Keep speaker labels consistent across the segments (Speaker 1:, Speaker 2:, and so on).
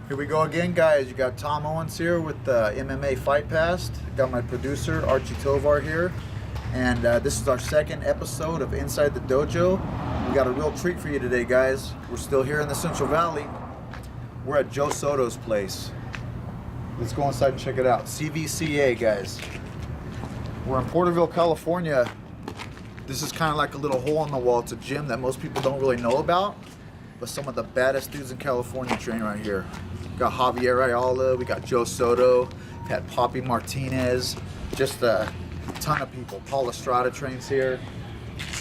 Speaker 1: Here we go again, guys. You got Tom Owens here with MMA Fight Pass. Got my producer, Archie Tovar, here. And this is our second episode of Inside the Dojo. We got a real treat for you today, guys. We're still here in the Central Valley. We're at Joe Soto's place. Let's go inside and check it out. CVCA, guys. We're in Porterville, California. This is kind of like a little hole in the wall. It's a gym that most people don't really know about, but some of the baddest dudes in California train right here. We got Javier Ayala, we got Joe Soto, we had Poppy Martinez, just a ton of people. Paul Estrada trains here.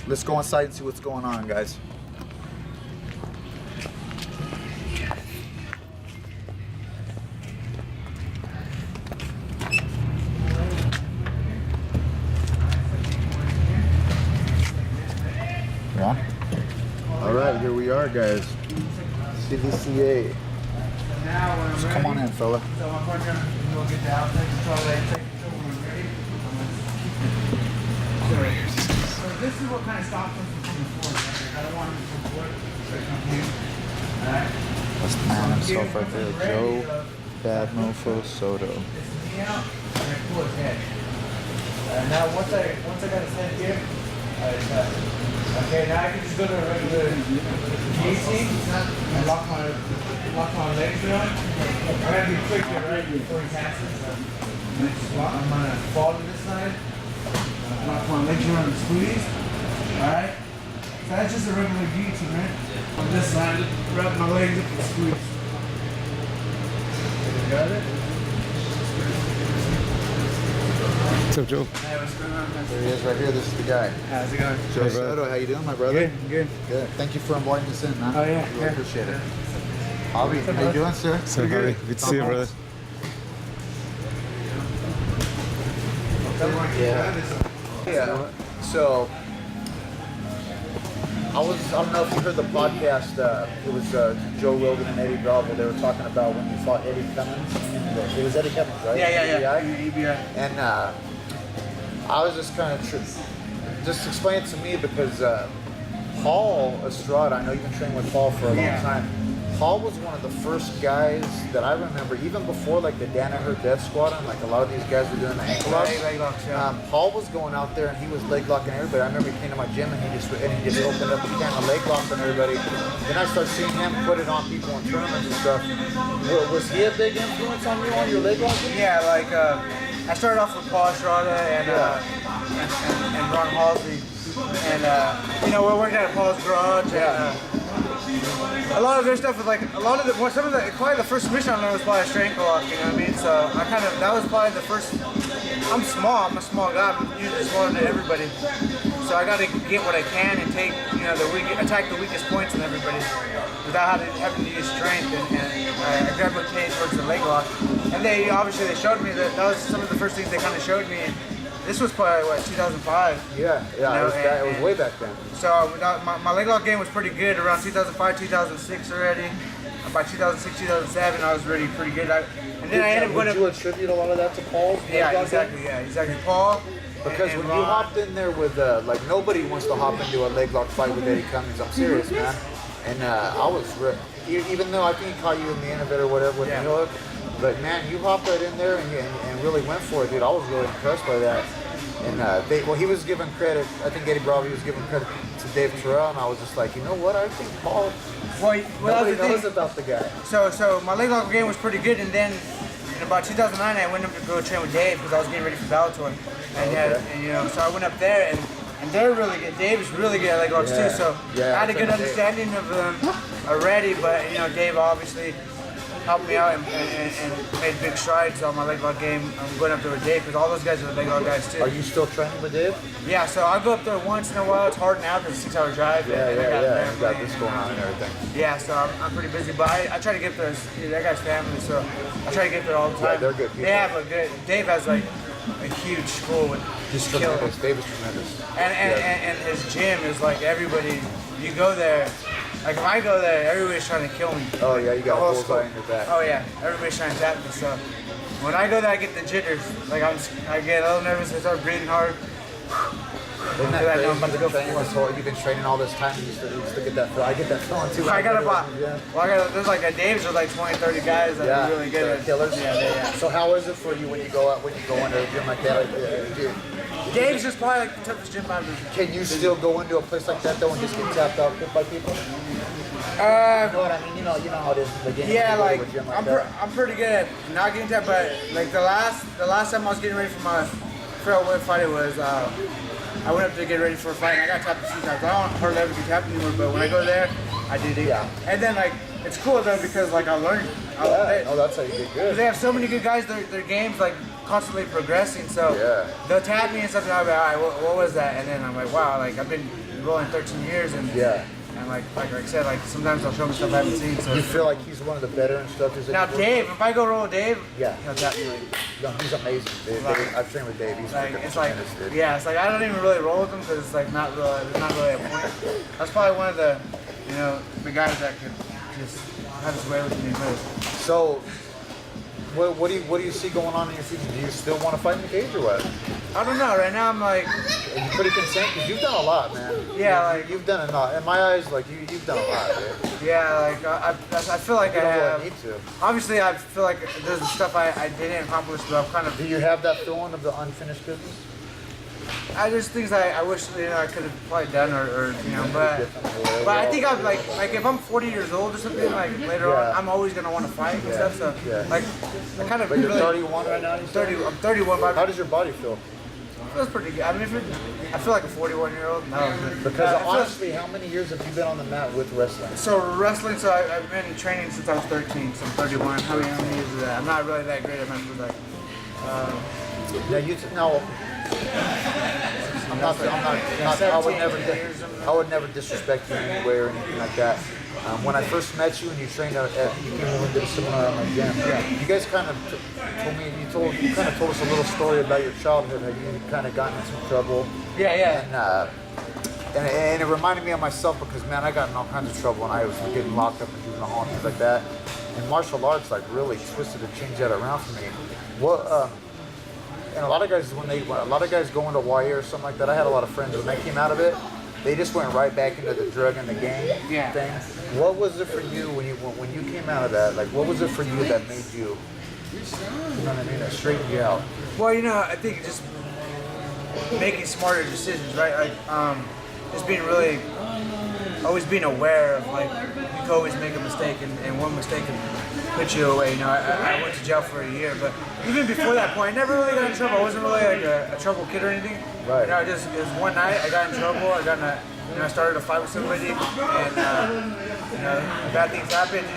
Speaker 1: Let's go inside and see what's going on, guys. Yeah. All right, here we are, guys. CVCA. Just come on in, fella.
Speaker 2: So my partner will get the outside control that take control when we're ready. So this is what kind of stops us from coming forward. Right? I don't want him to come forward. So come here. Alright.
Speaker 1: That's the man himself right there, Joe Bad Mofo Soto.
Speaker 2: This is me out, and I pull his head. Now once I got his head here, okay, now I can just go to a regular easy and lock my legs around. I'm gonna be quick here, right before he passes. I'm gonna fall to this side, lock my legs around and squeeze. Alright? So that's just a regular guillotine, right? On this side, wrap my legs up and squeeze. Got it?
Speaker 3: What's up, Joe?
Speaker 2: Hey, what's going on, man?
Speaker 1: There he is right here. This is the guy.
Speaker 2: How's it going?
Speaker 1: Joe Soto, how you doing, my brother?
Speaker 2: Good.
Speaker 1: Good. Thank you for inviting us in, man.
Speaker 2: Oh, yeah.
Speaker 1: Really appreciate it. Javi, how you doing, sir?
Speaker 3: So good to see you, brother.
Speaker 1: Yeah. So, I don't know if you heard the podcast. It was Joe Rogan and Eddie Bravo. They were talking about when you fought Eddie Cummins. It was Eddie Cummins, right?
Speaker 2: Yeah.
Speaker 1: EBI. And I was just kind of just explain it to me because Paul Estrada. I know you've been training with Paul for a long time. Paul was one of the first guys that I remember, even before like the Danaher Death Squad, and like a lot of these guys were doing the ankle locks. Paul was going out there and he was leg locking everybody. I remember he came to my gym and he just opened up a can of leg locks on everybody. Then I started seeing him put it on people in tournaments and stuff. Was he a big influence on you on your leg locking?
Speaker 2: Yeah, like I started off with Paul Estrada and Ron Halsey, and we're working at Paul's garage. A lot of their stuff was like probably the first submission I learned was probably a strength lock, you know what I mean? So that was probably the first. I'm a small guy, I'm usually smaller than everybody. So I got to get what I can and take, attack the weakest points in everybody without having to use strength. And I gravitated towards the leg lock. And they showed me that was some of the first things they kind of showed me. This was probably, 2005?
Speaker 1: Yeah, it was way back then.
Speaker 2: So my leg lock game was pretty good around 2005, 2006 already. By 2006, 2007, I was really pretty good. And then I ended up going
Speaker 1: Would you attribute a lot of that to Paul?
Speaker 2: Yeah, exactly. Paul.
Speaker 1: Because when you hopped in there with, like nobody wants to hop into a leg lock fight with Eddie Cummins. I'm serious, man. And I was, even though I think he caught you in the end of it or whatever with the hook, but man, you hopped right in there and really went for it, dude. I was really impressed by that. And he was giving credit. I think Eddie Bravo was giving credit to Dave Terrell, and I was just like, you know what? I think Paul. Nobody knows about the guy.
Speaker 2: So my leg lock game was pretty good, and then in about 2009, I went up to go train with Dave because I was getting ready for Bellator, so I went up there and they're really good. Dave is really good at leg locks too. So I had a good understanding of them already, but Dave obviously helped me out and made big strides on my leg lock game. I'm going up there with Dave because all those guys are leg lock guys too.
Speaker 1: Are you still training with Dave?
Speaker 2: Yeah, so I go up there once in a while. It's hard now because it's a 6-hour drive.
Speaker 1: You got this going on and everything.
Speaker 2: Yeah, so I'm pretty busy, but I try to get there. That guy's family, so I try to get there all the time.
Speaker 1: Yeah, they're good people.
Speaker 2: They have a good. Dave has like a huge school with.
Speaker 1: He's tremendous. Dave is tremendous.
Speaker 2: And his gym is like everybody. You go there. Like if I go there, everybody's trying to kill me.
Speaker 1: Oh yeah, you got a bullseye in your back.
Speaker 2: Oh yeah, everybody's trying to tap me. So when I go there, I get the jitters. Like I get a little nervous. I start breathing hard.
Speaker 1: Isn't that
Speaker 2: Because I know I'm
Speaker 1: crazy?
Speaker 2: about to go for more.
Speaker 1: You've been training all this time. You used to get that feel. I get that feeling too.
Speaker 2: I got
Speaker 1: about.
Speaker 2: there's like a Dave's with like 20, 30 guys that are really good
Speaker 1: they're
Speaker 2: at
Speaker 1: killers.
Speaker 2: Yeah.
Speaker 1: So how is it for you when you go out, when you go into a gym like that?
Speaker 2: Dave's just probably like the toughest gym I've ever.
Speaker 1: Can you still go into a place like that though and just get tapped out by people? You know what I mean? You know how it is in the game.
Speaker 2: Yeah, like
Speaker 1: a gym
Speaker 2: I'm pretty good at not getting tapped, but like the last time I was getting ready for my weight fight, it was I went up to get ready for a fight and I got tapped a few times. I don't hardly ever get tapped anymore, but when I go there, I did it.
Speaker 1: Yeah.
Speaker 2: And then like it's cool though because like I learned.
Speaker 1: That's how you get good.
Speaker 2: They have so many good guys. Their game's like constantly progressing. So they'll tap me and stuff, and I'll be all right. What was that? And then I'm like, wow, like I've been rolling 13 years, and and like I said, like sometimes they'll show me stuff I haven't seen. So
Speaker 1: you feel like he's one of the better instructors.
Speaker 2: Now Dave, if I go roll with Dave, he'll tap me.
Speaker 1: He's amazing. I've trained with Dave. He's
Speaker 2: like
Speaker 1: freaking
Speaker 2: it's like
Speaker 1: tremendous, dude.
Speaker 2: it's like I don't even really roll with him because it's like not really a point. That's probably one of the the guys that could just have his way with me most.
Speaker 1: So, what do you see going on in your future? Do you still want to fight in the cage or what?
Speaker 2: I don't know. Right now I'm like.
Speaker 1: Are you pretty content? Because you've done a lot, man.
Speaker 2: Yeah, like
Speaker 1: you've done a lot. In my eyes, like you've done a lot, dude.
Speaker 2: Yeah, like I feel like
Speaker 1: You
Speaker 2: I
Speaker 1: don't
Speaker 2: have.
Speaker 1: really need to.
Speaker 2: Obviously, I feel like there's stuff I didn't accomplish, but I've kind of.
Speaker 1: Do you have that feeling of the unfinished business?
Speaker 2: There's things I wish I could have probably done or but I think I'm like if I'm 40 years old or something like later on, I'm always gonna want to fight and stuff. So like I kind of.
Speaker 1: But you're 31 right now.
Speaker 2: 30. I'm 31. But
Speaker 1: how does your body feel?
Speaker 2: Feels pretty good. I mean, I feel like a 41-year-old. No,
Speaker 1: because honestly, how many years have you been on the mat with wrestling?
Speaker 2: So wrestling. So I've been training since I was 13. So I'm 31. How many years is that? I'm not really that great at math, like.
Speaker 1: I would never disrespect you in any way or anything like that. When I first met you and you trained at you came over and did a seminar at my gym, you guys kind of told us a little story about your childhood, how you kind of got into some trouble. And it reminded me of myself because man, I got in all kinds of trouble when I was getting locked up in juvenile hall and things like that. And martial arts like really twisted and changed that around for me. And a lot of guys a lot of guys go into YA or something like that. I had a lot of friends when they came out of it, they just went right back into the drug and the gang thing. What was it for you when you came out of that? Like, what was it for you that made you? You know what I mean? That straightened you out.
Speaker 2: Well, I think just making smarter decisions, right? Like, just being really, always being aware of like you can always make a mistake, and one mistake can put you away. I went to jail for a year, but even before that point, I never really got in trouble. I wasn't really like a trouble kid or anything.
Speaker 1: Right.
Speaker 2: It was one night I got in trouble. I started a fight with somebody, and bad things happened.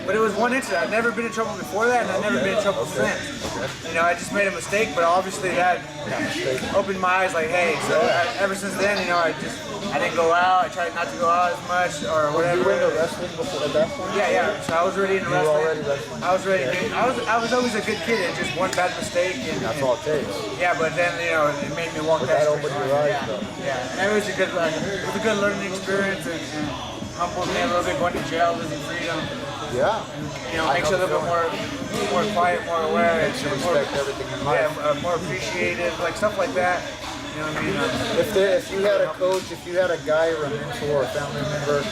Speaker 2: But it was one incident. I'd never been in trouble before that, and I've never been in trouble since. I just made a mistake, but obviously that opened my eyes. Like, hey, so ever since then, I didn't go out. I tried not to go out as much or whatever.
Speaker 1: You were into wrestling before that point?
Speaker 2: Yeah. So I was already into wrestling. I was ready. I was always a good kid, and just one bad mistake. And
Speaker 1: that's all it takes.
Speaker 2: Yeah, but then it made me walk
Speaker 1: that
Speaker 2: straight
Speaker 1: opened
Speaker 2: line.
Speaker 1: your eyes, though.
Speaker 2: Yeah. And it was a good learning experience, and humbled me a little bit. Going to jail, losing freedom.
Speaker 1: Yeah.
Speaker 2: Makes you a little bit more quiet, more aware.
Speaker 1: Makes you respect everything in life.
Speaker 2: Yeah, more appreciative, like stuff like that. You know what I mean?
Speaker 1: If you had a coach, if you had a guy or a mentor or a family member,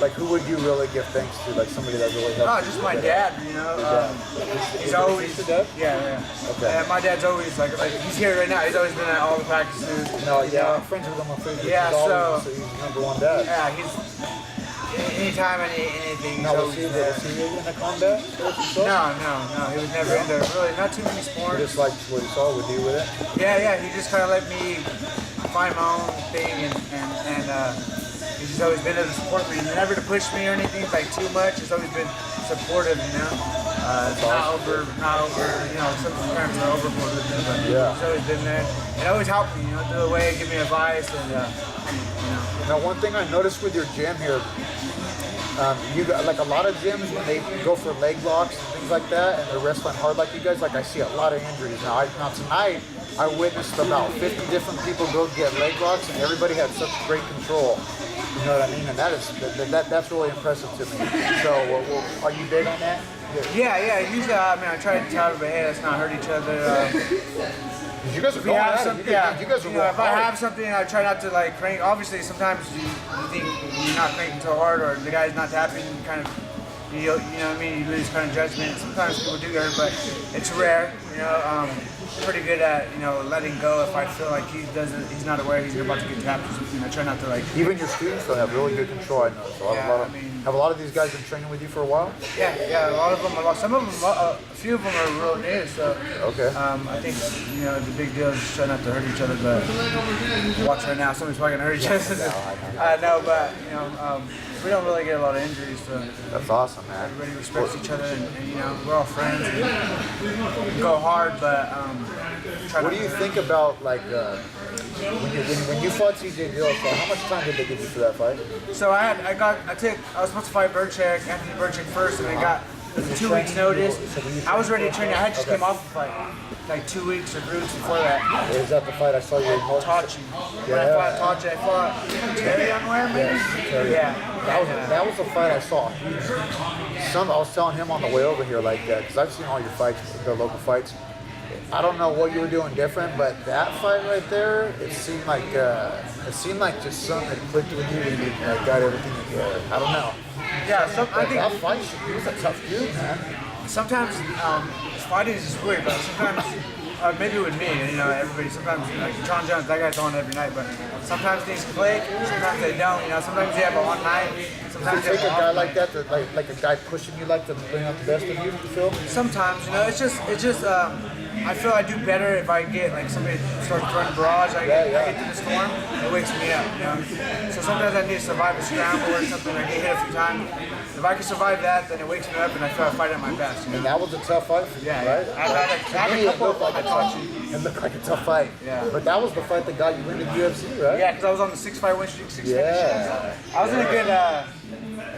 Speaker 1: like who would you really give thanks to? Like somebody that really helped.
Speaker 2: Oh, just my dad. He's always. Yeah. Okay. And my dad's always like he's here right now. He's always been at all the practices.
Speaker 1: No, I'm friends with him on Facebook.
Speaker 2: Yeah, so
Speaker 1: he's number one dad.
Speaker 2: Yeah, he's. Anytime, anything.
Speaker 1: Now, was he in the combat?
Speaker 2: No. He was never into really not too many sports.
Speaker 1: Just like what he saw with you with it?
Speaker 2: Yeah. He just kind of let me find my own thing, and he's just always been there to support me, and never to push me or anything like too much. He's always been supportive, not over. Some parents are overboard with it, but he's always been there, and always helped me, through the way, give me advice, and
Speaker 1: Now, one thing I noticed with your gym here, you got like a lot of gyms when they go for leg locks and things like that, and they're wrestling hard like you guys. Like I see a lot of injuries now. Tonight I witnessed about 50 different people go get leg locks, and everybody had such great control. You know what I mean? And that's really impressive to me. So, are you big on that?
Speaker 2: Yeah. Usually, I try to tell everybody, hey, let's not hurt each other.
Speaker 1: You guys are
Speaker 2: If
Speaker 1: going
Speaker 2: have
Speaker 1: at
Speaker 2: some,
Speaker 1: it.
Speaker 2: yeah,
Speaker 1: You guys are
Speaker 2: if I
Speaker 1: hard.
Speaker 2: have something, I try not to like crank. Obviously, sometimes you think you're not cranking so hard, or the guy's not tapping. You kind of, you know what I mean. You lose kind of judgment. Sometimes people do hurt, but it's rare. Pretty good at letting go if I feel like he's not aware he's about to get tapped or something. I try not to like.
Speaker 1: Even your students don't have really good control. I know. So have a lot of these guys been training with you for a while?
Speaker 2: Yeah. A lot of them. Some of them. A few of them are real new. So.
Speaker 1: Okay.
Speaker 2: I think the big deal is just try not to hurt each other. But watch right now, somebody's probably gonna hurt each other. I know, but we don't really get a lot of injuries. So
Speaker 1: That's awesome, man.
Speaker 2: everybody respects each other, and we're all friends. And we go hard, but
Speaker 1: What do you think about like when you fought TJ Dillashaw? How much time did they give you for that fight?
Speaker 2: So I was supposed to fight Anthony Burchak first, and I got 2 weeks notice. I was ready to train. I had just came off the fight, like 2 weeks or 3 weeks before that.
Speaker 1: Is that the fight I saw you in?
Speaker 2: Tachi. When I fought Tachi, I fought Terry Unware, maybe? Yeah.
Speaker 1: That was a fight I saw. I was telling him on the way over here, like, because I've seen all your fights, the local fights. I don't know what you were doing different, but that fight right there, it seemed like just something that clicked with you and you got everything together. I don't know.
Speaker 2: Yeah, I think
Speaker 1: that fight, he was a tough dude, man.
Speaker 2: sometimes fighting is just weird, but sometimes, maybe with me, everybody, sometimes, like John Jones, that guy's on every night, but sometimes things click, sometimes they don't, sometimes you have a one night, sometimes
Speaker 1: Does it
Speaker 2: you
Speaker 1: take
Speaker 2: have
Speaker 1: a guy
Speaker 2: off
Speaker 1: like
Speaker 2: night.
Speaker 1: that, like a guy pushing you like to bring out the best of you, you feel?
Speaker 2: Sometimes, it's just, I feel I do better if I get, like, somebody starts throwing barrage, I get through the storm, it wakes me up, So sometimes I need to survive a scramble or something, I get hit a few times. If I can survive that, then it wakes me up and I feel I fight at my best.
Speaker 1: And that was a tough fight for you,
Speaker 2: Yeah,
Speaker 1: right?
Speaker 2: I've had a couple of fights.
Speaker 1: It looked like a tough fight.
Speaker 2: Yeah.
Speaker 1: But that was the fight that got you into the UFC, right?
Speaker 2: Yeah, because I was on the 6-fight win streak, 6
Speaker 1: Yeah.
Speaker 2: finishes. I was in a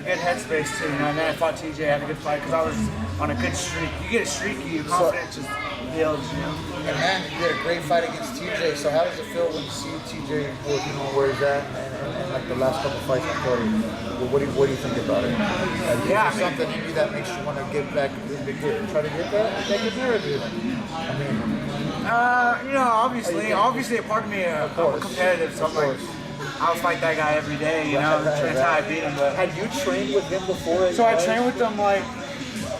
Speaker 2: good headspace too, and then I fought TJ, I had a good fight because I was on a good streak. You get a streaky, your confidence just builds,
Speaker 1: And man, you did a great fight against TJ. So how does it feel when you see TJ, where he's at, and like the last couple fights before you? What do you think about it? Is there something in you that makes you want to get back, try to get that good narrative? I mean,
Speaker 2: obviously a part of me, I'm competitive, so I'm like, I'll fight that guy every day, that's how I beat him. But
Speaker 1: had you trained with him before?
Speaker 2: So I trained with him like.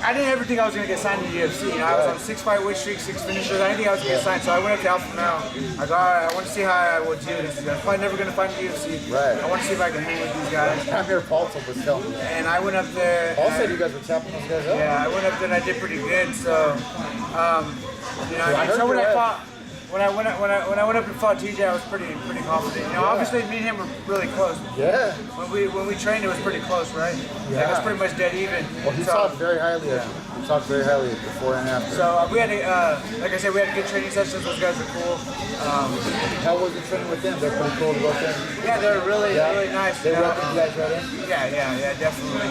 Speaker 2: I didn't ever think I was going to get signed to the UFC. I was on a 6-fight win streak, 6 finishers. I didn't think I was going to get signed, so I went up to Alpha Male. I go, all right, I want to see how I would do this. I'm probably never going to fight in the UFC.
Speaker 1: Right.
Speaker 2: I want to see if I can hang with these guys.
Speaker 1: I'm here, Paul was telling me.
Speaker 2: And I went up there.
Speaker 1: Paul said you guys were tapping those guys up.
Speaker 2: Yeah, I went up there and I did pretty good. So, so when I went up and fought TJ, I was pretty confident. Obviously me and him were really close.
Speaker 1: Yeah.
Speaker 2: When we trained, it was pretty close, right?
Speaker 1: Yeah.
Speaker 2: It was pretty much dead even.
Speaker 1: Well, he talked very highly of you. He talked very highly of you before and after.
Speaker 2: So we had, like I said, we had good training sessions. Those guys are cool.
Speaker 1: How was the training with them? They're pretty cool to go there.
Speaker 2: Yeah, they're really nice.
Speaker 1: They welcome you guys right in?
Speaker 2: Yeah, definitely.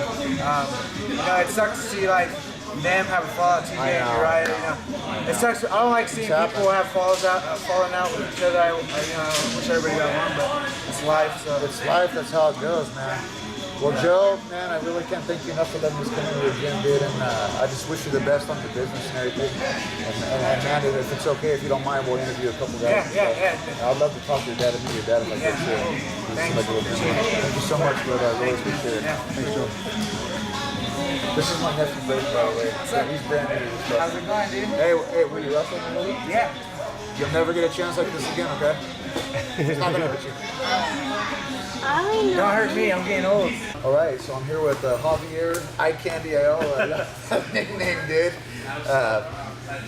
Speaker 2: It sucks to see like them have a fallout. TJ, you're right. It sucks. I don't like seeing people have falling out with each other. I wish everybody got one, but it's life. So
Speaker 1: it's life. That's how it goes, man. Well, Joe, man, I really can't thank you enough for letting us come into the gym, dude. And I just wish you the best on your business and everything. And man, if it's okay, if you don't mind, we'll interview a couple guys.
Speaker 2: Yeah.
Speaker 1: I'd love to talk to your dad and meet your dad if I could too.
Speaker 2: Thank
Speaker 1: you so much, brother. I really appreciate it. Thanks, Joe. This is my nephew, Brady, by the way. He's brand new to this stuff.
Speaker 2: How's it going, dude?
Speaker 1: Hey, were you wrestling in the movie?
Speaker 2: Yeah.
Speaker 1: You'll never get a chance like this again, okay? It's not gonna hurt you.
Speaker 2: Don't hurt me, I'm getting old.
Speaker 1: All right, so I'm here with Javier Eye Candy. I love that nickname, dude. I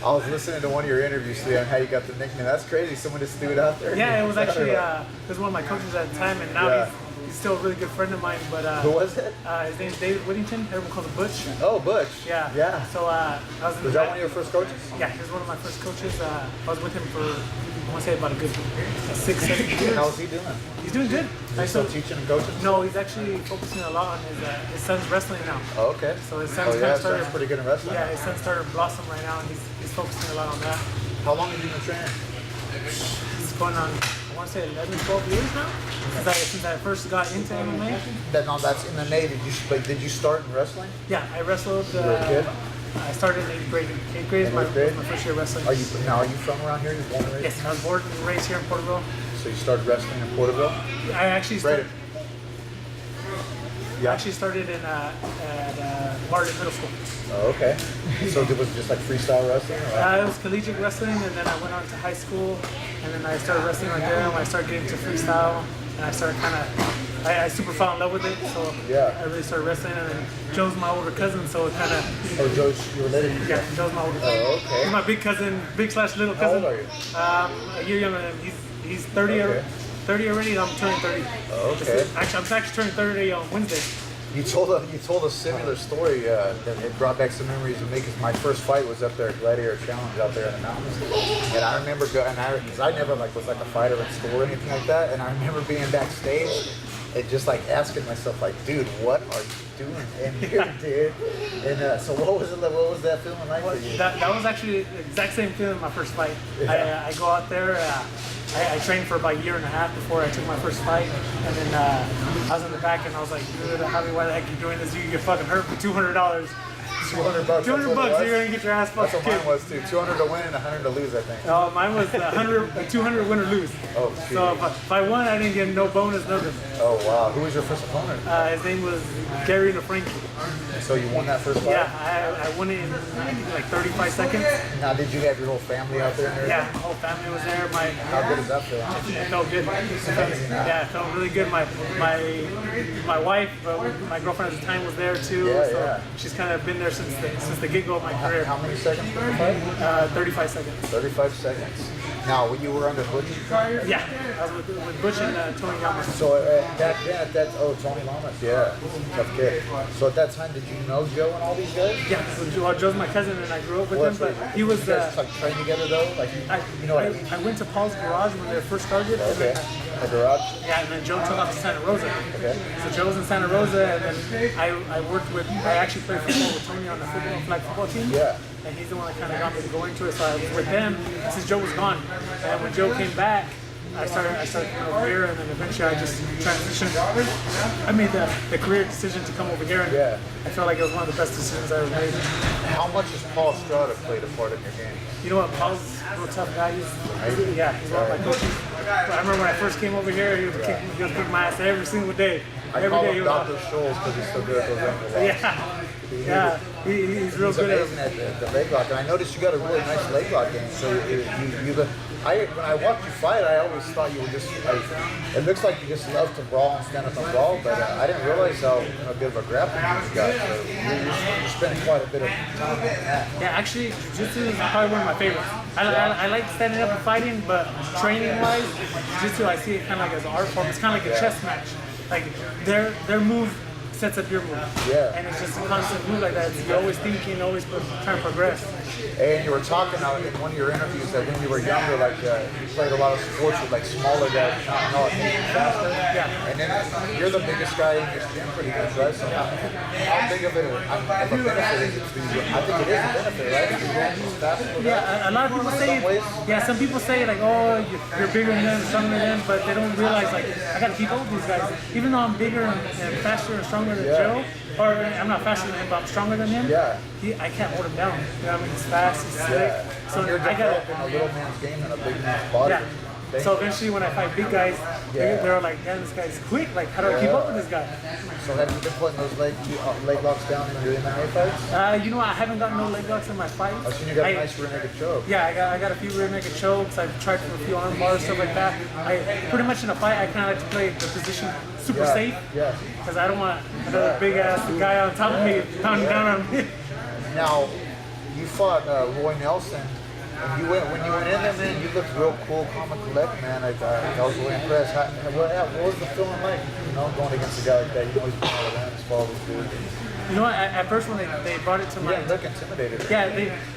Speaker 1: was listening to one of your interviews today on how you got the nickname. That's crazy. Someone just threw it out there.
Speaker 4: Yeah, it was actually it was one of my coaches at the time, and now he's still a really good friend of mine. But
Speaker 1: who was it?
Speaker 4: His name's David Whittington. Everyone calls him Butch.
Speaker 1: Oh, Butch.
Speaker 4: Yeah. So
Speaker 1: was that one of your first coaches?
Speaker 4: Yeah, he was one of my first coaches. I was with him for I want to say about a good 6-7 years.
Speaker 1: How's he doing?
Speaker 4: He's doing good.
Speaker 1: Is he still teaching and coaching?
Speaker 4: No, he's actually focusing a lot on his son's wrestling now.
Speaker 1: Oh, okay.
Speaker 4: So his son's
Speaker 1: his son's pretty good in wrestling.
Speaker 4: Yeah, his son started Blossom right now, and he's focusing a lot on that.
Speaker 1: How long have you been training?
Speaker 4: It's going on, I want to say 11, 12 years now. Since I first got into MMA.
Speaker 1: That's in the Navy. Did you start in wrestling?
Speaker 4: Yeah, I wrestled.
Speaker 1: You were a kid?
Speaker 4: I started in 8th grade. 8th grade is my,
Speaker 1: Eighth grade?
Speaker 4: was my first year wrestling.
Speaker 1: Are you from around here? You born and raised?
Speaker 4: Yes, I was born and raised here in Porterville.
Speaker 1: So you started wrestling in Porterville?
Speaker 4: I actually started.
Speaker 1: Yeah.
Speaker 4: I actually started in at Martin Middle School.
Speaker 1: Oh, okay. So it was just like freestyle wrestling? Or
Speaker 4: It was collegiate wrestling, and then I went on to high school, and then I started wrestling like there. I started getting to freestyle, and I started I super fell in love with it. So
Speaker 1: Yeah.
Speaker 4: I really started wrestling, and then Joe's my older cousin, so it kind of.
Speaker 1: Oh, Joe's, you related to
Speaker 4: Yeah, Joe's my older cousin.
Speaker 1: Oh, okay.
Speaker 4: He's my big cousin, big/little
Speaker 1: How
Speaker 4: cousin.
Speaker 1: old are you?
Speaker 4: A year younger than him. He's 30,
Speaker 1: Okay.
Speaker 4: 30 already, and I'm turning 30.
Speaker 1: Oh, okay.
Speaker 4: I'm actually turning 30 on Wednesday.
Speaker 1: You told a similar story that it brought back some memories of me because my first fight was up there at Gladiator Challenge out there in the mountains, and I remember because I never was like a fighter in school or anything like that, and I remember being backstage and just like asking myself like, dude, what are you doing in here, dude? And so what was that feeling like for you?
Speaker 4: That was actually the exact same feeling my first fight.
Speaker 1: Yeah.
Speaker 4: I go out there. I trained for about a year and a half before I took my first fight, and then I was in the back and I was like, dude, why the heck are you doing this? You can get fucking hurt for $200.
Speaker 1: $200.
Speaker 4: $200, you're gonna get your ass
Speaker 1: That's
Speaker 4: fucking
Speaker 1: what mine
Speaker 4: kicked.
Speaker 1: was too. 200 to win and 100 to lose, I think.
Speaker 4: Oh, mine was 200 win or lose.
Speaker 1: Oh,
Speaker 4: So if I won, I didn't get no bonus, nothing.
Speaker 1: Oh wow. Who was your first opponent?
Speaker 4: His name was Gary LaFranchi.
Speaker 1: So you won that first fight?
Speaker 4: Yeah, I won it in like 35 seconds.
Speaker 1: Now did you have your whole family out there and everything?
Speaker 4: Yeah, my whole family was there.
Speaker 1: How good does that feel?
Speaker 4: It felt good. Yeah, it felt really good. My wife, my girlfriend at the time was there too.
Speaker 1: Yeah,
Speaker 4: so
Speaker 1: yeah.
Speaker 4: she's kind of been there since the get-go of my career.
Speaker 1: How many seconds for the fight?
Speaker 4: 35 seconds.
Speaker 1: 35 seconds. Now, when you were under Butch?
Speaker 4: Yeah, I was with Butch and Tony Yama.
Speaker 1: So back then, Tony Lamas, yeah, tough kid. So at that time, did you know Joe and all these guys?
Speaker 4: Yeah, well, Joe's my cousin and I grew up with him, but he was.
Speaker 1: You guys like train together though, like you know what I mean?
Speaker 4: I went to Paul's garage when they first started.
Speaker 1: Okay.
Speaker 4: And then,
Speaker 1: The garage.
Speaker 4: yeah, and then Joe took off to Santa Rosa.
Speaker 1: Okay.
Speaker 4: So Joe was in Santa Rosa, and then I actually played football with Tony on the flag football team.
Speaker 1: Yeah.
Speaker 4: And he's the one that kind of got me to go into it. So I was with him since Joe was gone. And when Joe came back, I started coming over here, and then eventually I just transitioned. I made the career decision to come over here, and
Speaker 1: Yeah.
Speaker 4: I felt like it was one of the best decisions I ever made.
Speaker 1: How much has Paul Strada played a part in your game?
Speaker 4: You know what, Paul's a real tough guy. He's one of my coaches. I remember when I first came over here, he was kicking my ass every single day.
Speaker 1: I
Speaker 4: Every
Speaker 1: call
Speaker 4: day
Speaker 1: him
Speaker 4: he was
Speaker 1: Dr. Scholes because he's so good at those ankle locks.
Speaker 4: Yeah, he's real
Speaker 1: He's
Speaker 4: good
Speaker 1: amazing
Speaker 4: at
Speaker 1: at the leg lock, and I noticed you got a really nice leg lock game. So when I watched you fight, I always thought you were just like, it looks like you just love to brawl and stand up and brawl, but I didn't realize how good of a grappling you got. So you're spending quite a bit of time doing that.
Speaker 4: Yeah, actually, jiu-jitsu is probably one of my favorites. I like standing up and fighting, but training-wise, jiu-jitsu I see it kind of like as an art form. It's kind of like a chess match. Like their move sets up your move.
Speaker 1: Yeah.
Speaker 4: And it's just a constant move like that. You're always thinking, always trying to progress.
Speaker 1: And you were talking in one of your interviews that when you were younger, like you played a lot of sports with like smaller guys, faster.
Speaker 4: Yeah.
Speaker 1: And then you're the biggest guy in your gym, pretty much, right? So how big of a benefit is it to you? I think it is a benefit, right? You're going faster.
Speaker 4: Yeah, a lot of people say,
Speaker 1: some ways.
Speaker 4: yeah, some people say like, oh, you're bigger than them, stronger than them, but they don't realize like, I gotta keep up with these guys. Even though I'm bigger and faster and stronger than Joe, or I'm not faster than him, but I'm stronger than him,
Speaker 1: Yeah.
Speaker 4: I can't hold him down. You know what I mean? He's fast, he's slick.
Speaker 1: Yeah.
Speaker 4: So
Speaker 1: You're
Speaker 4: I gotta,
Speaker 1: developing a little man's game and a big man's body.
Speaker 4: yeah. So eventually when I fight big guys, they're like, damn, this guy's quick. Like, how do I keep up with this guy?
Speaker 1: So have you been putting those leg locks down in your MMA fights?
Speaker 4: You know, I haven't gotten no leg locks in my fights.
Speaker 1: I've seen you got a nice rear naked choke.
Speaker 4: Yeah, I got a few rear naked chokes. I've tried for a few arm bars, stuff like that. I pretty much in a fight, I kind of like to play the position super safe.
Speaker 1: Yeah.
Speaker 4: Because I don't want another big ass guy on top of me pounding down on me.
Speaker 1: Now, you fought Roy Nelson. And when you went in there, man, you looked real cool, calm and collect, man. I was really impressed. What was the feeling like, going against a guy like that? You know, he's been all around, he's followed his dude.
Speaker 4: You know what? At first, when they brought it to my
Speaker 1: You look intimidated.
Speaker 4: yeah,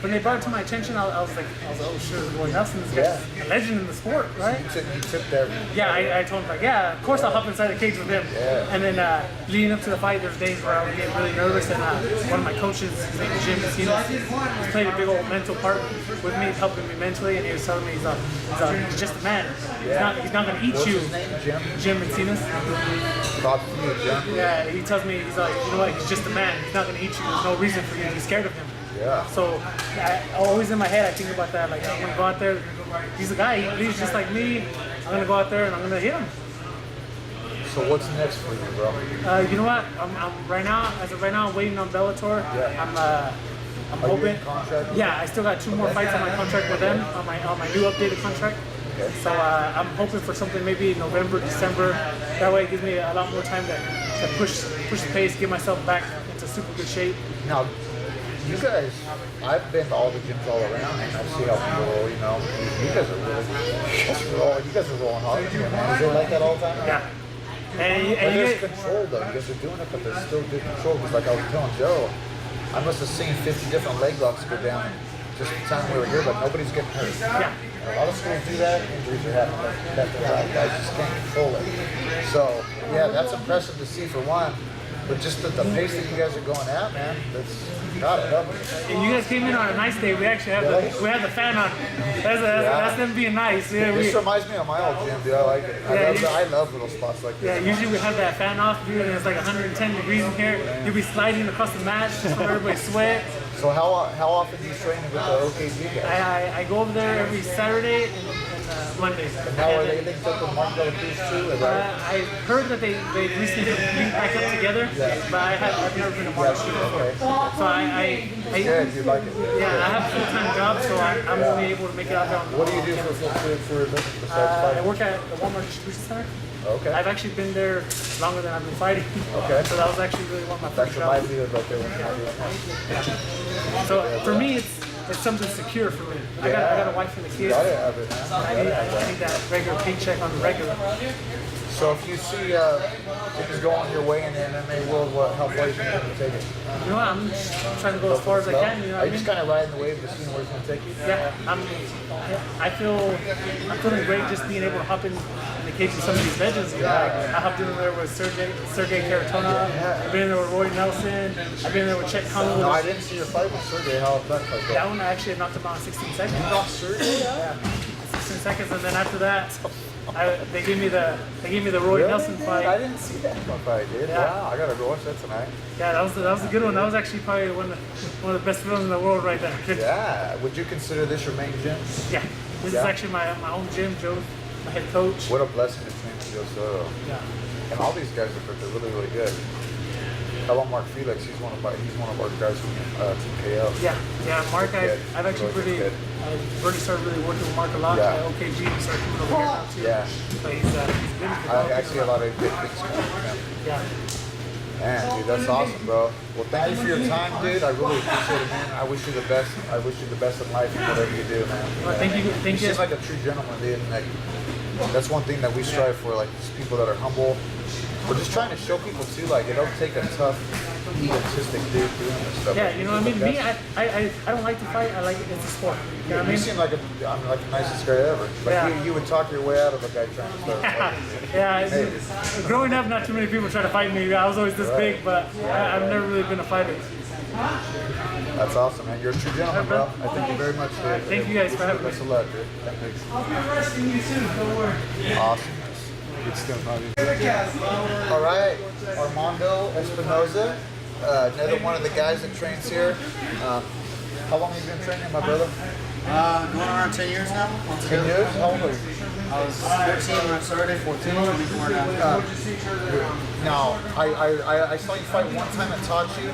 Speaker 4: when they brought it to my attention, I was like, oh shit, Roy Nelson, this guy's a legend in the sport, right?
Speaker 1: You took that.
Speaker 4: Yeah, I told him like, yeah, of course I'll hop inside the cage with him.
Speaker 1: Yeah.
Speaker 4: And then leading up to the fight, there's days where I would get really nervous, and one of my coaches, his name is Jim Messina, he played a big old mental part with me, helping me mentally, and he was telling me he's just a man. He's not gonna eat
Speaker 1: What's
Speaker 4: you.
Speaker 1: his name, Jim?
Speaker 4: Jim Messina.
Speaker 1: Props to you, Jim.
Speaker 4: Yeah, he tells me, he's like, you know what, he's just a man. He's not gonna eat you. There's no reason for you to be scared of him.
Speaker 1: Yeah.
Speaker 4: So always in my head, I think about that. Like, I'm gonna go out there. He's a guy. He bleeds just like me. I'm gonna go out there and I'm gonna hit him.
Speaker 1: So what's next for you, bro?
Speaker 4: You know what? I'm right now. As of right now, I'm waiting on Bellator.
Speaker 1: Yeah.
Speaker 4: I'm
Speaker 1: Are you
Speaker 4: hoping.
Speaker 1: in contract?
Speaker 4: Yeah, I still got 2 more fights on my contract with them on my new updated contract.
Speaker 1: Okay.
Speaker 4: So I'm hoping for something maybe November, December. That way it gives me a lot more time to push the pace, get myself back into super good shape.
Speaker 1: Now, you guys, I've been to all the gyms all around, and I see how people roll. You know, you guys are rolling. You guys are rolling hard here, man. Is it like that all the time?
Speaker 4: Yeah.
Speaker 1: But there's control though. You guys are doing it, but there's still good control. Because like I was telling Joe, I must have seen 50 different leg locks go down just the time we were here, but nobody's getting hurt.
Speaker 4: Yeah.
Speaker 1: A lot of schools do that, injuries are happening. Left and right. Guys just can't control it. So yeah, that's impressive to see for one. But just the pace that you guys are going at, man, that's gotta help me.
Speaker 4: And you guys came in on a nice day. We actually have the fan on. That's them being nice. Yeah,
Speaker 1: This reminds me of my old gym, dude. I like it. I love little spots like this.
Speaker 4: Yeah, usually we have that fan off, dude, and it's like 110 degrees in here. You'll be sliding across the mat just from everybody sweat.
Speaker 1: So how often do you train with the OKG guys?
Speaker 4: I go over there every Saturday and Monday.
Speaker 1: And now are they linked up with Mark Bellator too?
Speaker 4: I heard that they recently linked back up together, but I've never been a Mark before. So
Speaker 1: Yeah, you like it.
Speaker 4: yeah, I have a full-time job, so I'm only able to make it out there.
Speaker 1: What do you do for a living besides
Speaker 4: I
Speaker 1: fighting?
Speaker 4: work at the Walmart Distribution Center.
Speaker 1: Okay.
Speaker 4: I've actually been there longer than I've been fighting.
Speaker 1: Okay.
Speaker 4: So that was actually really one of my
Speaker 1: That
Speaker 4: first jobs.
Speaker 1: reminds me of right there when you're doing that.
Speaker 4: So for me, it's something secure for me. I got a wife and a kid.
Speaker 1: Gotta have it, man.
Speaker 4: I need that regular paycheck on the regular.
Speaker 1: So if you see things going your way in the MMA world, how far you think you're going to take it?
Speaker 4: You know what? I'm just trying to go as far as I can. You know what
Speaker 1: Are
Speaker 4: I
Speaker 1: you
Speaker 4: mean?
Speaker 1: just kind of riding the wave to see where it's going to take you?
Speaker 4: Yeah, I'm feeling great just being able to hop in the cage with some of these legends. You know? I hopped in there with Sergey Karatona. I've been in there with Roy Nelson. I've been in there with Chet Conlon.
Speaker 1: No, I didn't see your fight with Sergey. How that fight go?
Speaker 4: That one I actually knocked him out in 16 seconds.
Speaker 1: You knocked Sergey?
Speaker 4: Yeah, 16 seconds, and then after that, they gave me the Roy Nelson fight.
Speaker 1: I didn't see that fight, dude.
Speaker 4: Yeah.
Speaker 1: Wow, I gotta go watch that tonight.
Speaker 4: Yeah, that was a good one. That was actually probably one of the best films in the world right there.
Speaker 1: Yeah. Would you consider this your main gym?
Speaker 4: Yeah, this is actually my own gym. Joe's my head coach.
Speaker 1: What a blessing to train with Joe Soto.
Speaker 4: Yeah.
Speaker 1: And all these guys are really, really good. How about Mark Felix? He's one of our guys from Team KO.
Speaker 4: Yeah, Mark,
Speaker 1: Good kid.
Speaker 4: I've actually
Speaker 1: Really good kid.
Speaker 4: I've already started really working with Mark a lot.
Speaker 1: Yeah.
Speaker 4: OKG, we started coming over here now too.
Speaker 1: Yeah.
Speaker 4: But he's good.
Speaker 1: I see a lot of good things coming from him.
Speaker 4: Yeah.
Speaker 1: Man, dude, that's awesome, bro. Well, thank you for your time, dude. I really appreciate it, man. I wish you the best. I wish you the best in life and whatever you do, man.
Speaker 4: Well, thank you.
Speaker 1: You seem like a true gentleman, dude. And like, that's one thing that we strive for, like, just people that are humble. We're just trying to show people too, like, it don't take a tough, egotistic dude doing this stuff.
Speaker 4: Yeah,
Speaker 1: Like,
Speaker 4: you know what I mean?
Speaker 1: like
Speaker 4: Me, I don't like to fight. I like it's a sport. You know what I
Speaker 1: You
Speaker 4: mean?
Speaker 1: seem like I'm like the nicest guy ever. Like
Speaker 4: Yeah.
Speaker 1: you would talk your way out of a guy trying to start fighting.
Speaker 4: Yeah, growing up, not too many people try to fight me. I was always this big, but I've never really been a fighter.
Speaker 1: That's awesome, man. You're a true gentleman, bro. I thank you very much, dude.
Speaker 4: Thank you guys for having me.
Speaker 1: Best of luck, dude. Thanks. Awesome. Good stuff, buddy. All right, Armando Espinoza, another one of the guys that trains here. How long have you been training, my brother?
Speaker 5: Going around 10 years now.
Speaker 1: 10 years? How old are you?
Speaker 5: I was 14 when I started, 14, 24 now.
Speaker 1: Now, I saw you fight one time at Tachi.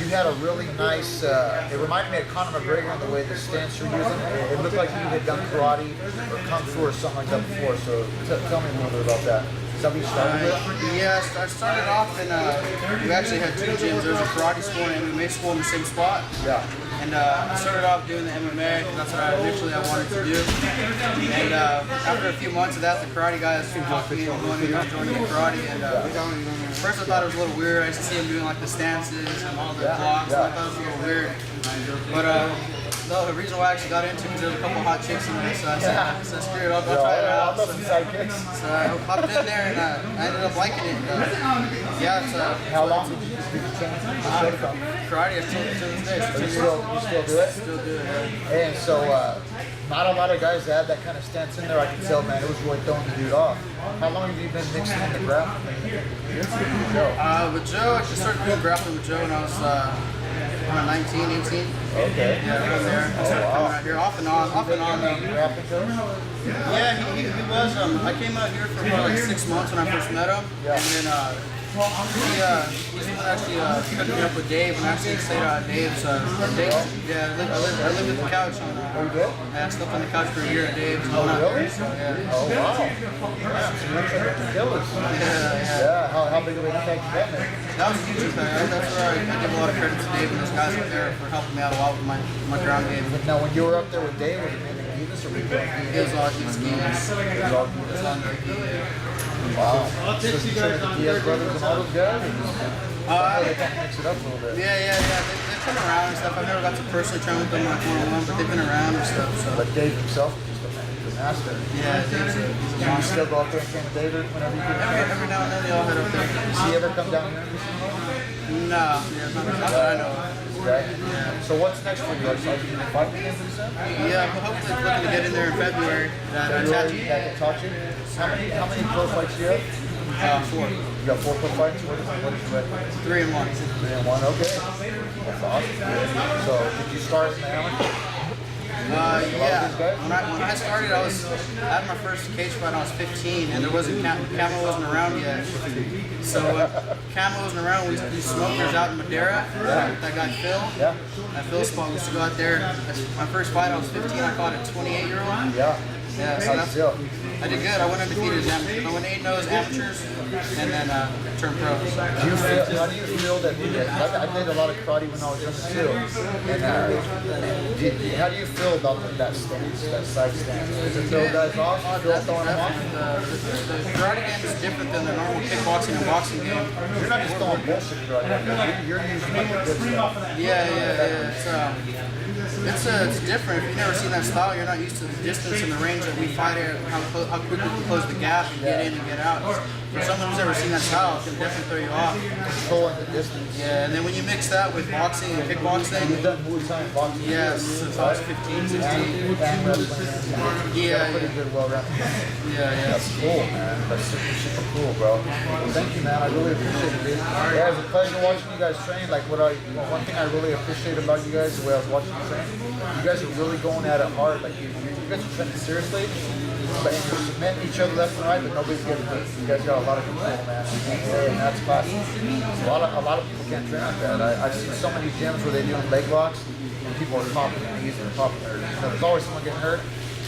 Speaker 1: You had a really nice, it reminded me of Conor McGregor in the way the stance you're using. It looked like you had done karate or kung fu or something like that before, so tell me a little bit about that. Is that what you started with?
Speaker 5: Yeah, I started off and we actually had 2 gyms. There was a karate school and an MMA school in the same spot.
Speaker 1: Yeah.
Speaker 5: And I started off doing the MMA, because that's what I wanted to do. And after a few months of that, the karate guys talked me into joining the karate. And first I thought it was a little weird. I used to see him doing like the stances and all the blocks, and I thought it was a little weird. But no, the reason why I actually got into it was there was a couple hot chicks in there, so I said screw it, I'll try it out. So I hopped in there and I ended up liking it. Yeah, it's
Speaker 1: How long did you train?
Speaker 5: karate to this day.
Speaker 1: You still do it?
Speaker 5: Still do it. Yeah.
Speaker 1: And so, not a lot of guys that have that kind of stance in there. I can tell, man, it was really throwing the dude off. How long have you been mixing in the grappling?
Speaker 5: With Joe, I just started doing grappling with Joe when I was around 19, 18.
Speaker 1: Okay.
Speaker 5: Yeah, around there. I started coming out here off and on though.
Speaker 1: Rapping coach?
Speaker 5: Yeah, he was. I came out here for about like 6 months when I first met him,
Speaker 1: Yeah.
Speaker 5: and then he's the one that actually hooked me up with Dave, and actually stayed at Dave's. Yeah, I lived at the couch on.
Speaker 1: Oh, you did?
Speaker 5: I slept on the couch for a year at Dave's.
Speaker 1: Oh, really?
Speaker 5: Yeah.
Speaker 1: Oh, wow. Yeah, how big of an impact did that make?
Speaker 5: That was a huge impact. That's where I give a lot of credit to Dave and those guys up there for helping me out a lot with my ground game.
Speaker 1: Now, when you were up there with Dave, was it mainly Givas or were you doing
Speaker 5: It was all Givas.
Speaker 1: It was all Givas? Wow. So you train with the Diaz brothers and all those guys? They kind of mix it up a little bit.
Speaker 5: Yeah. They come around and stuff. I've never got to personally train with them like one-on-one, but they've been around and stuff. So.
Speaker 1: But Dave himself is just the master.
Speaker 5: Yeah, Dave's a
Speaker 1: Do you still go out there and train with David whenever you can?
Speaker 5: every now and then they all head up there.
Speaker 1: Does he ever come down here and visit?
Speaker 5: No, yeah, not that I know of.
Speaker 1: Okay. So what's next for you? Are you fighting again pretty soon?
Speaker 5: Yeah, I'm hopefully looking to get in there in February.
Speaker 1: February, back at Tachi. How many pro fights do you have?
Speaker 5: 4.
Speaker 1: You got 4 pro fights? What is your record?
Speaker 5: 3 and 1.
Speaker 1: 3 and 1, okay. That's awesome. So did you start as an amateur?
Speaker 5: Yeah. When I started, I had my first cage fight when I was 15, and there wasn't Camo wasn't around yet. So Camo wasn't around. We smokers out in Madeira. That guy Phil.
Speaker 1: Yeah.
Speaker 5: At Phil's spot, we used to go out there. My first fight, I was 15. I fought a 28-year-old.
Speaker 1: Yeah.
Speaker 5: Yeah. So
Speaker 1: How'd you feel?
Speaker 5: I did good. I went undefeated as amateurs. I went 8-0 as amateurs, and then turned pro.
Speaker 1: How do you feel that? I did a lot of karate when I was younger too. And how do you feel about that stance, that side stance? Does it throw guys off? Do you feel throwing them off?
Speaker 5: The karate game is different than the normal kickboxing and boxing game.
Speaker 1: You're not just throwing bullshit karate. You're using like the good stuff.
Speaker 5: Yeah. It's different. If you've never seen that style, you're not used to the distance and the range that we fight at, how quickly we close the gap and get in and get out. For someone who's never seen that style, it can definitely throw you off.
Speaker 1: Controlling the distance.
Speaker 5: Yeah, and then when you mix that with boxing and kickboxing,
Speaker 1: You've done Muay Thai and boxing.
Speaker 5: yes, since I was 15, 16.
Speaker 1: And wrestling.
Speaker 5: Yeah,
Speaker 1: Pretty good, well-rounded.
Speaker 5: Yeah.
Speaker 1: That's cool, man. That's super cool, bro. Well, thank you, man. I really appreciate it, dude. Yeah, it was a pleasure watching you guys train. Like, one thing I really appreciate about you guys, the way I was watching you train, you guys are really going at it hard. Like, you guys are training seriously, but you're submitting each other left and right, but nobody's getting hurt. You guys got a lot of control, man. And that's classic. A lot of people can't train like that. I've seen so many gyms where they do leg locks, and people are popping their knees and popping their. There's always someone getting hurt.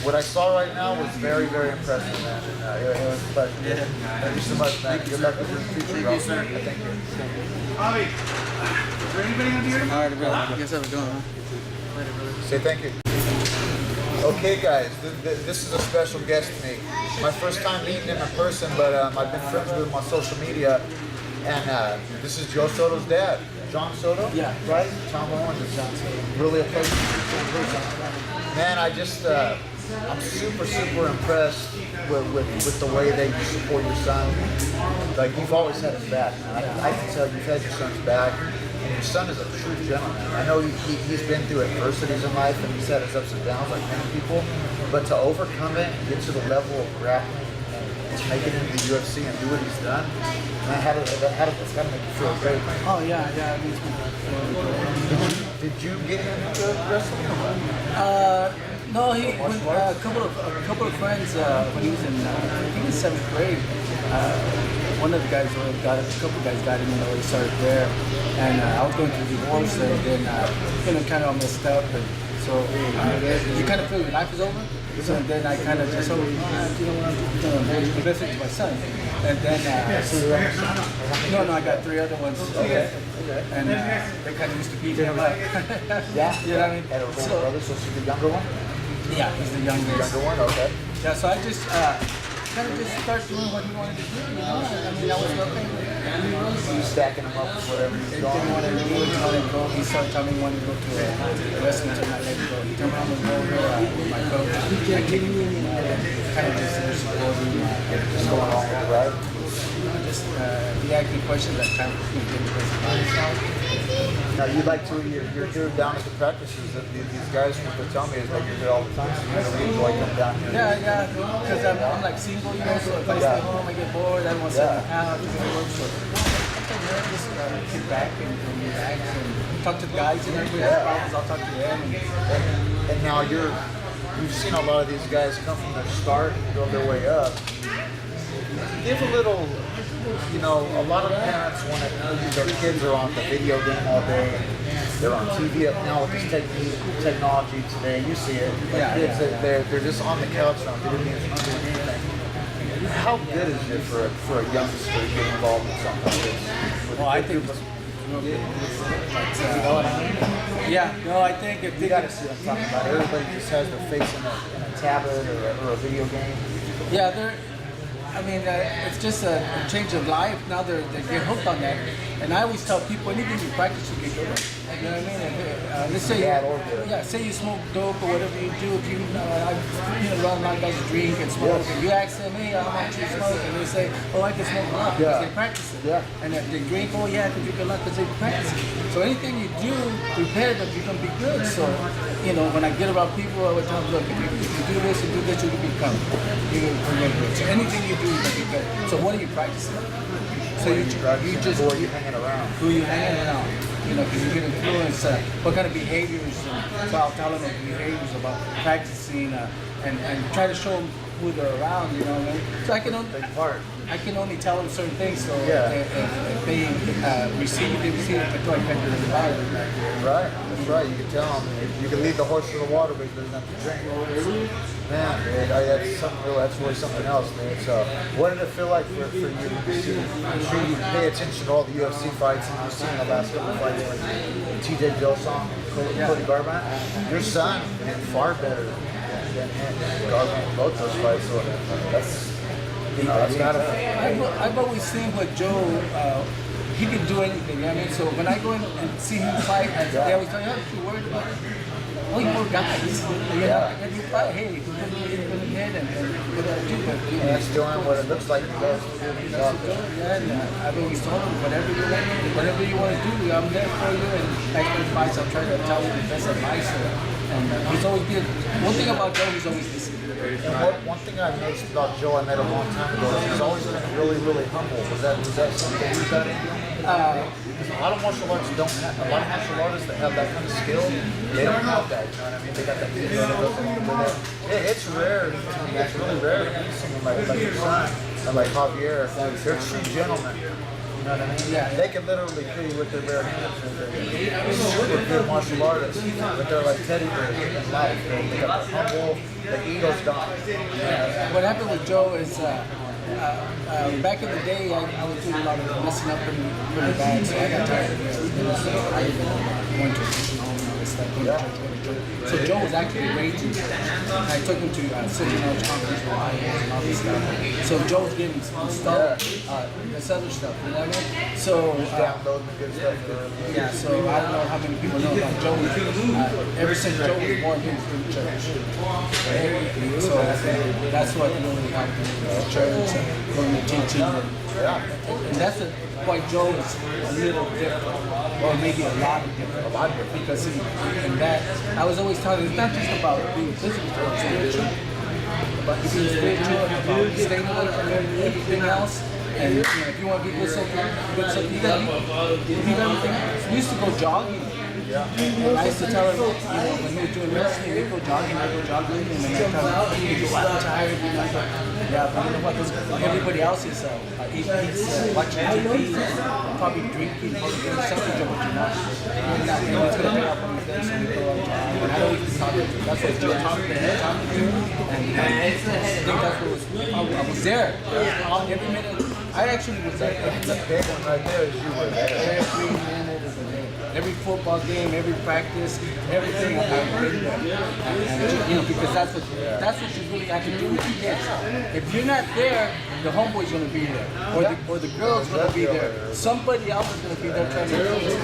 Speaker 1: What I saw right now was very, very impressive, man. And, it was a pleasure.
Speaker 5: Yeah.
Speaker 1: Thank you so much, man. Good luck with your future, bro.
Speaker 5: Thank you, sir.
Speaker 1: Thank you.
Speaker 5: All right, bro. I guess how's it going, huh? Later, brother.
Speaker 1: Say thank you. Okay, guys, this is a special guest to me. My first time meeting him in person, but I've been friends with him on social media. And this is Joe Soto's dad, John Soto.
Speaker 2: Yeah.
Speaker 1: Right? Tom Owens is John Soto. Really a pleasure to meet you in person. Man, I'm super impressed with the way that you support your son. Like, you've always had his back, man. I can tell you've had your son's back. And your son is a true gentleman. I know he's been through adversities in life and he's had his ups and downs like many people, but to overcome it and get to the level of grappling and to make it into the UFC and do what he's done, man, how does that make you feel great?
Speaker 2: Oh yeah, it makes me.
Speaker 1: Did you get into wrestling?
Speaker 2: No, a couple of friends when he was in I think in 7th grade. One of the guys a couple of guys got him, he started there, and I was going through divorce, and then kind of messed up, and so you kind of feel your life is over. So then I kind of just you know what, I'm doing the best to my son, and then no, I got 3 other ones.
Speaker 1: Okay.
Speaker 2: And they kind of used to beat him up.
Speaker 1: Yeah.
Speaker 2: You know what I mean?
Speaker 1: And a older brother, so she's the younger one?
Speaker 2: Yeah, he's the youngest.
Speaker 1: Younger one, okay.
Speaker 2: Yeah, so I just kind of just started doing what he wanted to do, you know? I mean, I was looking.
Speaker 1: You stacking them up with whatever
Speaker 2: He
Speaker 1: he's
Speaker 2: didn't
Speaker 1: going.
Speaker 2: want to do it, he wanted to go. He started telling me he wanted to go to a wrestling gym, I let him go. He told me I'm going to go here with my coach. Kind of just supporting,
Speaker 1: Just going along with the ride.
Speaker 2: just he asked me questions that kind of put me in the
Speaker 1: Now you like to, you're here down at the practices, that these guys from the tell me is like you're here all the time, so you really enjoy coming down here.
Speaker 2: Yeah, because I'm like single, you know, so if I stay home, I get bored, I don't want to sit in the house, so sometimes I just kick back and relax and talk to the guys and everybody has problems, I'll talk to them.
Speaker 1: And now you've seen a lot of these guys come from their start and build their way up. Give a little, you know, a lot of parents want to, their kids are on the video game all day. They're on TV now with this technology today. You see it. Like kids, they're just on the couch now, doing anything. How good is it for a youngster to get involved in something like this?
Speaker 2: Well, I think you know what I mean? Yeah, no, I think if
Speaker 1: You got to see what I'm talking about. Everybody just has their face in a tablet or a video game.
Speaker 2: yeah, it's just a change of life. Now they get hooked on that. And I always tell people, anything you practice, you get good at. You know what I mean? Let's say, say you smoke dope or whatever you do. If you, a lot of my guys drink and smoke, and you ask them, hey, how much you smoke? And they say, oh, I can smoke a lot because they practice it.
Speaker 1: Yeah.
Speaker 2: And if they drink, oh, yeah, I can drink a lot because they practice it. So anything you do, prepare that you're going to be good. So, when I get around people, I would tell them, look, if you do this and do this, you can become. You can get good. So anything you do, you can be good. So what are you practicing? So you just
Speaker 1: who are you hanging around?
Speaker 2: Who you hanging around? Because you get influenced. What kind of behaviors? So I'll tell them behaviors about practicing and try to show them who they're around. You know what I mean? So I can only tell them certain things. So if they receive it, it's like
Speaker 1: Right, that's right. You can tell them. You can lead the horse to the water, but he doesn't have to drink. Man, that's really something else, man. So, what did it feel like for you to see? I'm sure you pay attention to all the UFC fights, and you've seen the last couple of fights like TJ Dillashaw, Cody Garbrandt. Your son did far better than Garbrandt in both those fights. So that's gotta.
Speaker 2: I've always seen what Joe. He can do anything. You know what I mean? So when I go in and see him fight, they always tell me, "How you worried about it?" Only more guys. When you fight, hey, you're gonna hit and what do I do? But
Speaker 1: he's doing what it looks like he does.
Speaker 2: I've always told him, whatever you want to do, I'm there for you. And extra advice, I'll try to tell you the best advice. And he's always been. One thing about Joe, he's always listening.
Speaker 1: And one thing I've noticed about Joe, I met a long time ago, is he's always been really, really humble. Was that something you got in you? Because a lot of martial arts a lot of martial artists that have that kind of skill, they don't have that, you know what I mean? They got that ego that goes along with it. It's rare, it's really rare to meet someone like your son and like Javier. They're true gentlemen. You know what I mean? Yeah. They can literally kill you with their bare hands. They're super good martial artists, but they're like teddy bears in life. They got the humble, the ego's gone.
Speaker 2: What happened with Joe is back in the day, I was doing a lot of messing up pretty bad, so I got tired of it. So I went to a Christian home and all this stuff. So Joe was actually raging. I took him to City Knowledge Conference for and all this stuff. So Joe was getting some stuff, this other stuff, you know what I mean? So
Speaker 1: downloading the good stuff.
Speaker 2: Yeah, so I don't know how many people know about Joe. Ever since Joe was born, he was in the church. So that's what really helped me with the church and going to teaching. And that's why Joe is a little different, or maybe a lot different, because in that, I was always telling him, it's not just about being physical, it's spiritual. But being spiritual, about staying away from everything else. And if you want to be good something, you got to leave everything else. We used to go jogging. And I used to tell him, when he was doing wrestling, we go jogging, and I tell him, he's so tired, but everybody else is watching TV, probably drinking, doing something that you know. And it's going to pay off on the day, so we go out jogging. And I always talk to him. That's what Joe talked to him. And I think that's what I was there. Every minute. I actually was there.
Speaker 1: The big one right there is you were there.
Speaker 2: Every minute of the day. Every football game, every practice, everything I've been there. And because that's what you really have to do with the kids. If you're not there, the homeboy's gonna be there. Or the girl's gonna be there. Somebody else is gonna be there trying to do it.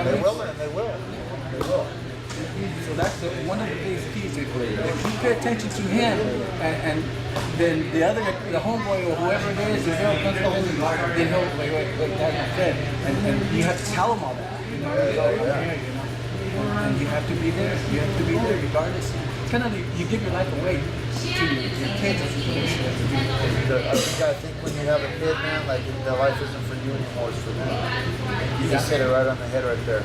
Speaker 1: They will and they will. They will.
Speaker 2: So that's one of the biggest keys. If you pay attention to him, and then the homeboy or whoever it is, the girl comes over, then he'll wait, that's my friend. And you have to tell him all that. I'm here, and you have to be there. You have to be there regardless.
Speaker 6: kind of you give your life away to your kids.
Speaker 1: I think when you have a kid, man, like the life isn't for you anymore; it's for them. You just hit it right on the head right there.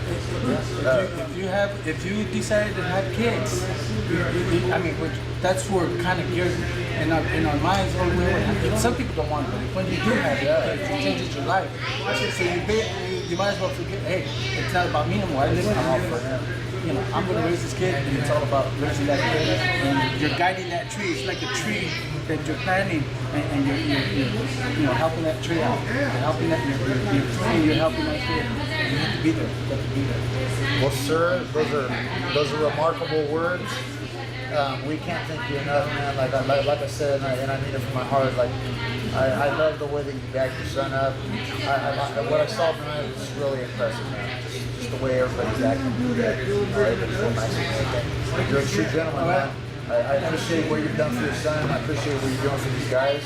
Speaker 6: If you decided to have kids, I mean, that's where kind of geared in our minds. Some people don't want it, but when you do have it, it changes your life. So you might as well forget. Hey, it's not about me anymore. I live for him. You know, I'm going to raise this kid, and it's all about raising that kid. And you're guiding that tree. It's like a tree that you're planting, and you're helping that tree out. You're helping that you're helping that kid. And you have to be there. You have to be there.
Speaker 1: Well, sir, those are remarkable words. We can't thank you enough, man. Like I said, and I mean it from my heart. Like I love the way that you backed your son up. What I saw tonight was really impressive, man. Just the way everybody's acting. Everybody's so nice and everything. You're a true gentleman, man. I appreciate what you've done for your son. I appreciate what you're doing for these guys.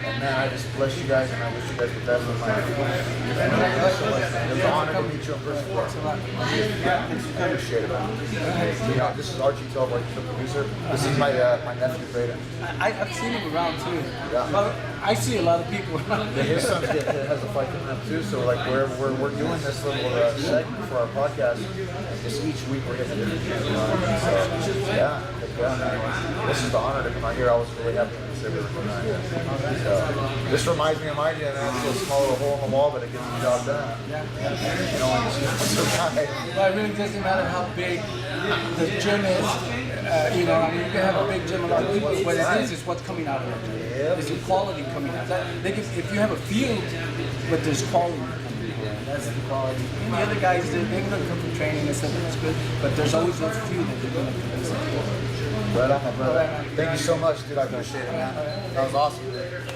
Speaker 1: And man, I just bless you guys, and I wish you guys the best of my life. It's an honor to meet you in person. I appreciate it, man. You know, this is Archie Tovar, the producer. This is my nephew, Brayden.
Speaker 6: I've seen him around too.
Speaker 1: Yeah.
Speaker 6: Well, I see a lot of people.
Speaker 1: His son has a fight coming up too, so like we're doing this little segment for our podcast. Just each week we're hitting a different gym, you know. So yeah, man. This is the honor to come out here. I was really happy when you said we were coming out here. So, this reminds me of my gym, man. It's a small little hole in the wall, but it gets the job done.
Speaker 6: Yeah.
Speaker 1: You know,
Speaker 6: Well, it really doesn't matter how big the gym is. You know, I mean, you can have a big gym, a lot of people. What it is what's coming out of it. It's the quality coming out. If you have a field, but there's quality coming out, that's the quality. And the other guys, they're going to come from training and stuff, that's good. But there's always those few that they're going to come from.
Speaker 1: Right on, my brother. Thank you so much, dude. I appreciate it, man. That was awesome, dude.